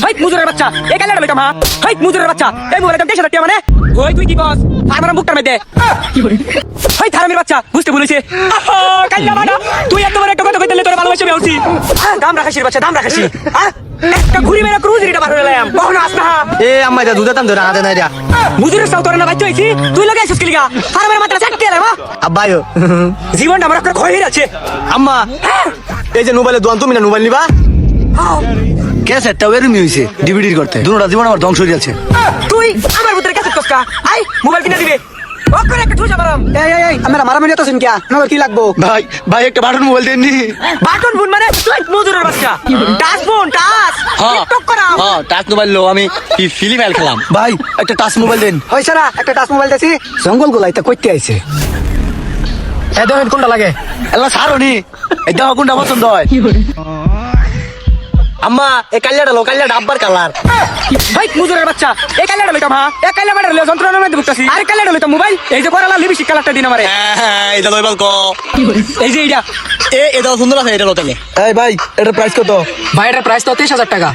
High মুজুরের বাচ্চা এই কালেটা লইতাম হ্যাঁ হাই মুজুরের বাচ্চা এই মোবাইলের দাম 10,000 টাকা মানে ওই তুই কি কস আমার মুখটার মধ্যে হাই থারামির বাচ্চা বুঝতে বলেছে কাল্লা বাড়া তুই এত বড় একটা কথা কইতে তোর ভালোবাসি বেউছি দাম রাখাসির বাচ্চা দাম রাখাসি একটা ঘুরি মেরা ক্রুজরিটা বার হয়ে লাম কখন আস না এ আম্মা এটা দুধ দাম ধরে হাতে নাই রা মুজুরের সাউ তোর না বাচ্চা হইছি তুই লাগা আইছিস কি লাগা থারামির মাত্রা চাটকে লাম আব্বায়ো জীবনটা আমার একটা ক্ষয় হয়ে যাচ্ছে আম্মা এই যে মোবাইলে দোয়ান তুমি না মোবাইল নিবা ক্যাসেটটা এরমি হইছে ডিভিডির করতে দুটোটা জীবন আমার ধ্বংস হয়ে যাচ্ছে তুই আমার ভিতরে কাছে কসকা আই মোবাইল কিনে দিবে ওকে একটা ঠুসা মারাম এই আমরা মারামারি তো শুন কিয়া নগর কি লাগবো ভাই ভাই একটা বাটন মোবাইল দেননি বাটন ফোন মানে তুই মুজুরের বাচ্চা টাচ ফোন টাচ টিকটক করাম হ্যাঁ টাচ মোবাইল লো আমি ফিল্ম খেললাম ভাই একটা টাচ মোবাইল দেন হইছে না একটা টাচ মোবাইল দেছি জঙ্গল গোলাইতে কইতে আইছে এ দেখেন কোনটা লাগে এলা সারনি এই দেখো কোনটা পছন্দ হয় আম্মা এই কাল্লাটা লো কাল্লাটা আব্বার কালার ভাই মুজুরের বাচ্চা এই কালেটা লইতাম হ্যাঁ এই কালেটা বাড়া লইয়া যন্ত্রণার মধ্যে ভুগতাছি আরে কালেটা লইতাম মোবাইল এই যে পরালা লিপস্টিক কালারটা দিন আমারে এটা লইবাল কো এই যে এইটা এটা সুন্দর আছে এটা লতালে এই ভাই এটা প্রাইস কত ভাই এটার প্রাইস তো 23,000 টাকা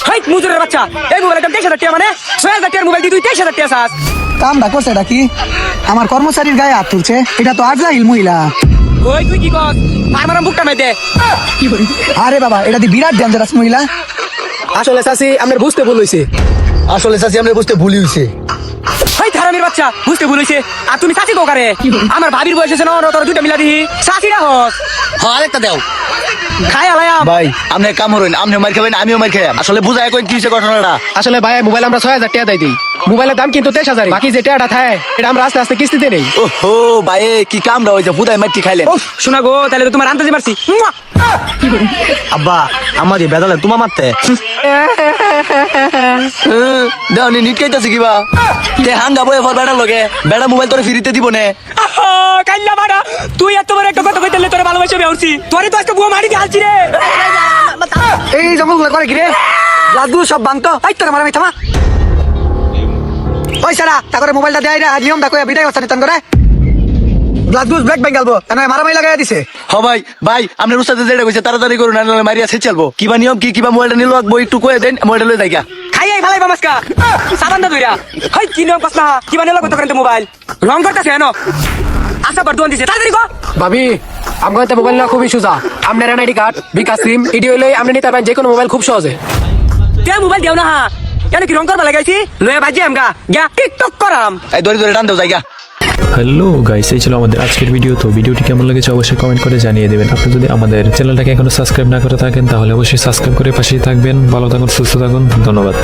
ভাই মুজুরের বাচ্চা এই মোবাইলের দাম 23,000 টাকা মানে 6,000 টাকার মোবাইল দি তুই 23,000 টাকা চাস কামটা করছে এটা কি আমার কর্মচারীর গায়ে হাত তুলছে এটা তো আজরাইল মহিলা ওই তুই কি কস আমার বুকটা মেদে আরে বাবা এটা দি বিরাট ডেঞ্জারাস মহিলা আসলে চাচি আমরা বুঝতে ভুল হইছে আসলে চাচি আমরা বুঝতে ভুল হইছে ভাই থারামির বাচ্চা বুঝতে ভুলেছে আর তুমি চাচি কোকারে আমার ভাবির বয়স হয়েছে না তোর দুইটা মিলা দিহি চাচিরা হস হ্যাঁ আরেকটা দাও খাই আলায়াম ভাই আপনি কাম হইন আপনি মার খাবেন আমিও মার খাই আসলে বুঝায় কই কি হইছে ঘটনাটা আসলে ভাই মোবাইল আমরা 6,000 টাকা দেই মোবাইলের দাম কিন্তু 23,000 বাকি যে টাকাটা থাকে এটা আমরা আস্তে আস্তে কিস্তিতে নেই ওহো ভাই কি কামটা হইছে বুঝায় মাটি খাইলেন শোনা গো তাহলে তো তোমার আন্দাজি মারছি আব্বা আমাদের বেদালে তোমা মারতে দেওনি নিটকাইতেছে কিবা তে হাঙ্গা বয়ে ফর বেড়া লগে বেড়া মোবাইল তোরে ফ্রিতে দিব নে কাল্লা বাড়া তুই এত বড় একটা কথা কইতে তোর ভালোবাসি বেউছি তোরে তো আজকে বুয়া মারি দিয়ে হালছি রে এই জঙ্গল করে কি রে লাদু সব বাংতো এই তোর মারামি থামা ওই সারা তারপরে মোবাইলটা দেয় না নিয়ম দেখো বিদায় করছে নিতন করে ব্লাডগুস ব্ল্যাক বেঙ্গালবো এনে মারামারি লাগাই দিছে হ ভাই ভাই আপনার উস্তাদে যেটা কইছে তাড়াতাড়ি করুন না মারিয়া সে চলবো কিবা নিয়ম কি কিবা মোবাইলটা নিল রাখবো একটু কয়ে দেন মোবাইলটা লই যাইগা খাইয়াই ফালাই বামাসকা সাবান দা দুইরা হই কি নিয়ম কসনা কি বানে লাগো তো মোবাইল রং করতেছে এনো আশা বার দোন দিছে তাড়াতাড়ি কো ভাবি আমার তো মোবাইল না খুবই সোজা আপনার আইডি কার্ড বিকাশ সিম ইডি হইলে আপনি নিতে পারেন যে কোনো মোবাইল খুব সহজে তে মোবাইল দেও না হা কেন কি রং করবা লাগাইছি লয়ে বাজি আমগা গা টিকটক করাম এই দড়ি দড়ি টান দাও যাইগা হ্যালো গাইস এই ছিল আমাদের আজকের ভিডিও। তো ভিডিওটি কেমন লেগেছে অবশ্যই কমেন্ট করে জানিয়ে দেবেন। আপনি যদি আমাদের চ্যানেলটাকে এখনো সাবস্ক্রাইব না করে থাকেন তাহলে অবশ্যই সাবস্ক্রাইব করে পাশেই থাকবেন। ভালো থাকুন, সুস্থ থাকুন, ধন্যবাদ।